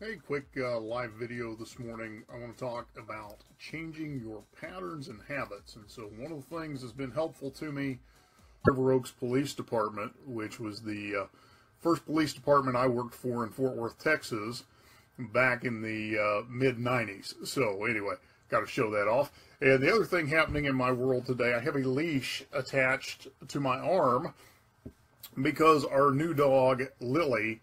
Hey, quick live video this morning. I want to talk about changing your patterns and habits. And so one of the things that's been helpful to me, River Oaks Police Department, which was the first police department I worked for in Fort Worth, Texas, back in the mid-90s. So anyway, got to show that off. And the other thing happening in my world today, I have a leash attached to my arm because our new dog, Lily,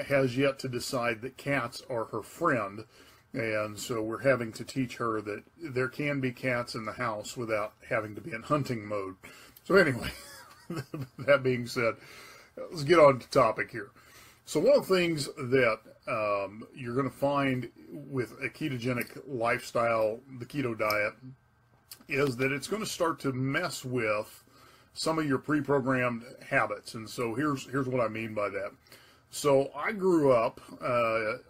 has yet to decide that cats are her friend, and so we're having to teach her that there can be cats in the house without having to be in hunting mode. So anyway, that being said, let's get on to topic here. So one of the things that you're going to find with a ketogenic lifestyle, the keto diet, is that it's going to start to mess with some of your pre-programmed habits. And so here's what I mean by that. So I grew up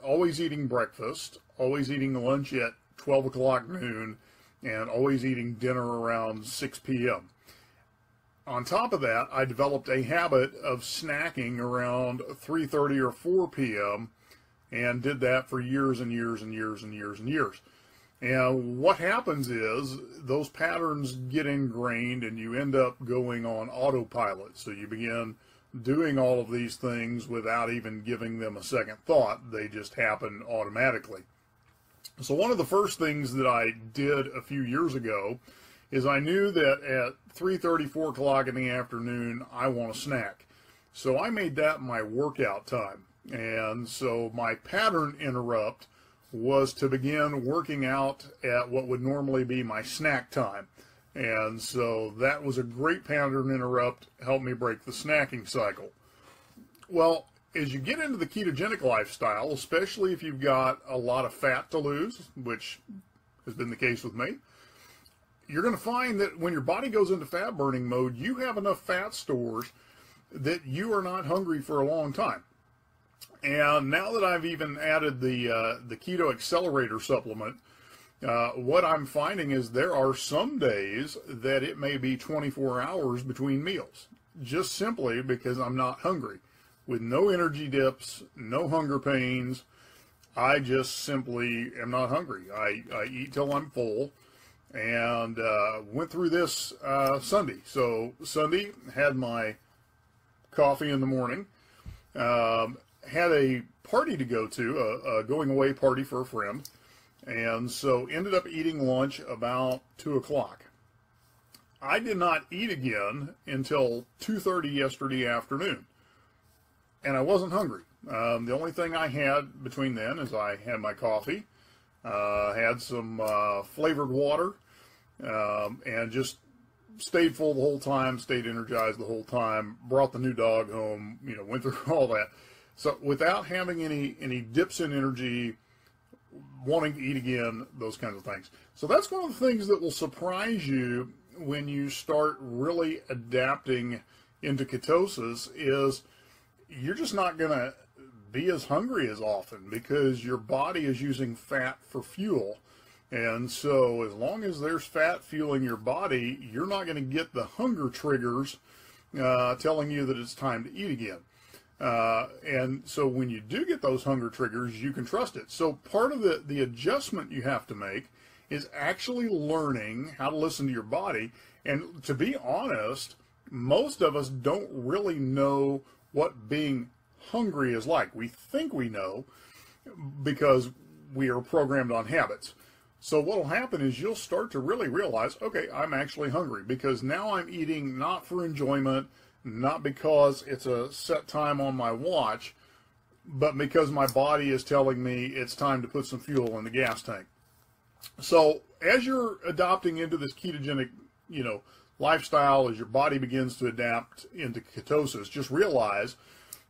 always eating breakfast, always eating lunch at 12 o'clock noon, and always eating dinner around 6 p.m. On top of that, I developed a habit of snacking around 3:30 or 4 p.m. and did that for years and years and years and years and years. And what happens is those patterns get ingrained and you end up going on autopilot. So you begin doing all of these things without even giving them a second thought. They just happen automatically. So one of the first things that I did a few years ago is I knew that at 3:30, 4 o'clock in the afternoon, I want a snack. So I made that my workout time. And so my pattern interrupt was to begin working out at what would normally be my snack time. And so that was a great pattern interrupt, helped me break the snacking cycle. Well, as you get into the ketogenic lifestyle, especially if you've got a lot of fat to lose, which has been the case with me, you're going to find that when your body goes into fat burning mode, you have enough fat stores that you are not hungry for a long time. And now that I've even added the Keto Accelerator supplement, what I'm finding is there are some days that it may be 24 hours between meals, just simply because I'm not hungry. With no energy dips, no hunger pains, I just simply am not hungry. I eat till I'm full, and went through this Sunday. So Sunday, had my coffee in the morning, had a party to go to, a going away party for a friend. And so ended up eating lunch about 2 o'clock. I did not eat again until 2:30 yesterday afternoon. And I wasn't hungry. The only thing I had between then is I had my coffee, had some flavored water, and just stayed full the whole time, stayed energized the whole time, brought the new dog home, went through all that. So without having any dips in energy, wanting to eat again, those kinds of things. So that's one of the things that will surprise you when you start really adapting into ketosis, is you're just not going to be as hungry as often because your body is using fat for fuel. And so as long as there's fat fueling your body, you're not going to get the hunger triggers telling you that it's time to eat again. And so when you do get those hunger triggers, you can trust it. So part of the adjustment you have to make is actually learning how to listen to your body. And to be honest, most of us don't really know what being hungry is like. We think we know because we are programmed on habits. So what will happen is you'll start to really realize, okay, I'm actually hungry because now I'm eating not for enjoyment, not because it's a set time on my watch, but because my body is telling me it's time to put some fuel in the gas tank. So as you're adopting into this ketogenic, lifestyle, as your body begins to adapt into ketosis, just realize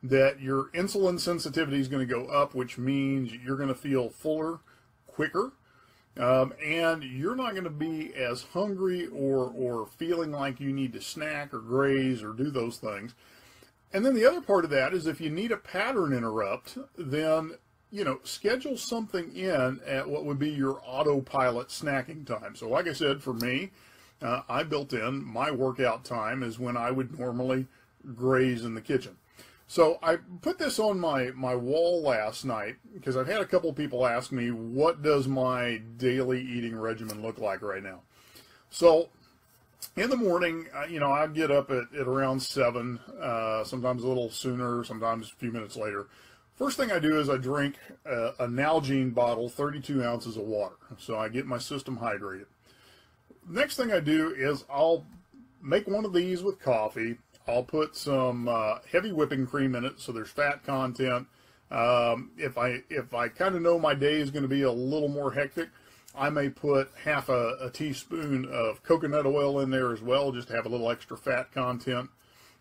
that your insulin sensitivity is going to go up, which means you're going to feel fuller quicker. And you're not going to be as hungry or feeling like you need to snack or graze or do those things. And then the other part of that is if you need a pattern interrupt, then, schedule something in at what would be your autopilot snacking time. So like I said, for me, I built in my workout time is when I would normally graze in the kitchen. So I put this on my wall last night because I've had a couple of people ask me, what does my daily eating regimen look like right now? So in the morning, I get up at around 7, sometimes a little sooner, sometimes a few minutes later. First thing I do is I drink a Nalgene bottle, 32 ounces of water. So I get my system hydrated. Next thing I do is I'll make one of these with coffee. I'll put some heavy whipping cream in it, so there's fat content. If I kind of know my day is going to be a little more hectic, I may put half a teaspoon of coconut oil in there as well, just to have a little extra fat content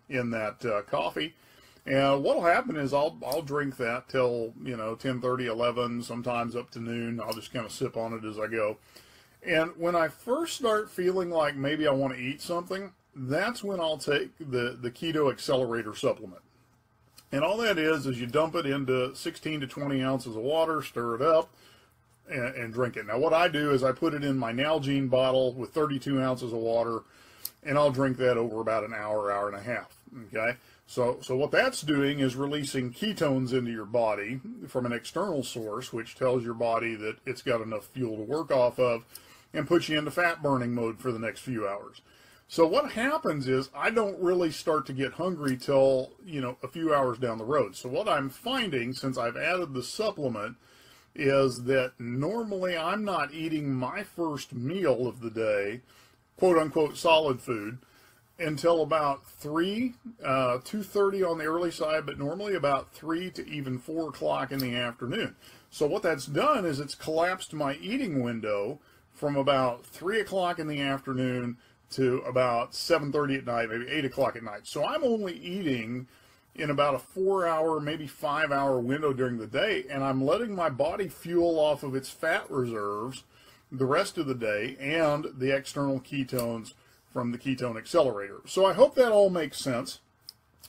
in that coffee. And what'll happen is I'll drink that till 10:30, 11, sometimes up to noon. I'll just kind of sip on it as I go. And when I first start feeling like maybe I want to eat something, that's when I'll take the Keto Accelerator supplement. And all that is you dump it into 16 to 20 ounces of water, stir it up, and drink it. Now what I do is I put it in my Nalgene bottle with 32 ounces of water, and I'll drink that over about an hour, hour and a half. Okay? So what that's doing is releasing ketones into your body from an external source, which tells your body that it's got enough fuel to work off of, and puts you into fat burning mode for the next few hours. So what happens is I don't really start to get hungry till, a few hours down the road. So what I'm finding since I've added the supplement is that normally I'm not eating my first meal of the day, quote unquote solid food, until about 3, 2:30 on the early side, but normally about 3 to even 4 o'clock in the afternoon. So what that's done is it's collapsed my eating window from about 3 o'clock in the afternoon to about 7:30 at night, maybe 8 o'clock at night. So I'm only eating in about a 4-hour, maybe 5-hour window during the day, and I'm letting my body fuel off of its fat reserves the rest of the day and the external ketones from the Ketone Accelerator. So I hope that all makes sense.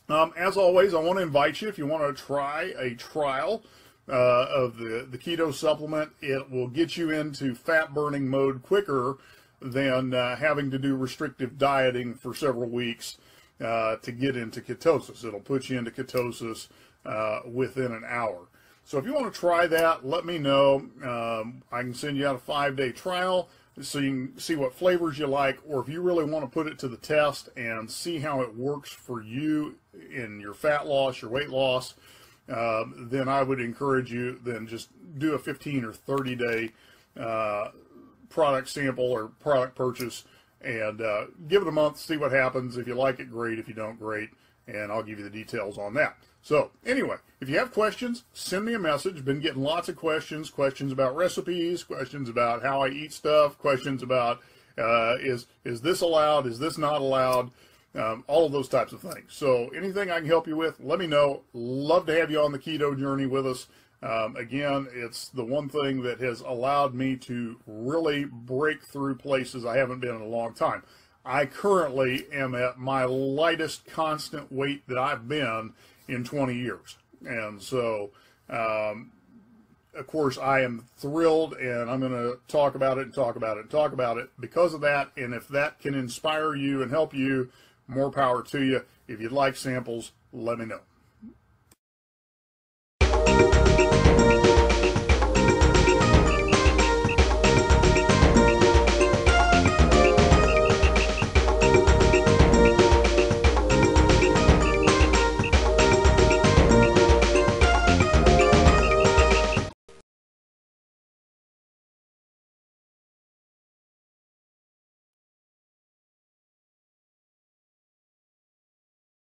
As always, I want to invite you, if you want to try a trial of the keto supplement, it will get you into fat burning mode quicker than having to do restrictive dieting for several weeks to get into ketosis. It'll put you into ketosis within an hour. So if you want to try that, let me know. I can send you out a 5-day trial so you can see what flavors you like, or if you really want to put it to the test and see how it works for you in your fat loss, your weight loss, then I would encourage you then just do a 15 or 30-day product sample or product purchase and give it a month, see what happens. If you like it, great. If you don't, great. And I'll give you the details on that. So anyway, if you have questions, send me a message. Been getting lots of questions about recipes, questions about how I eat stuff, questions about is this allowed, is this not allowed, all of those types of things. So anything I can help you with, let me know. Love to have you on the keto journey with us. Again, it's the one thing that has allowed me to really break through places I haven't been in a long time. I currently am at my lightest constant weight that I've been in 20 years. And so, of course, I am thrilled, and I'm going to talk about it and talk about it and talk about it because of that. And if that can inspire you and help you, more power to you. If you'd like samples, let me know.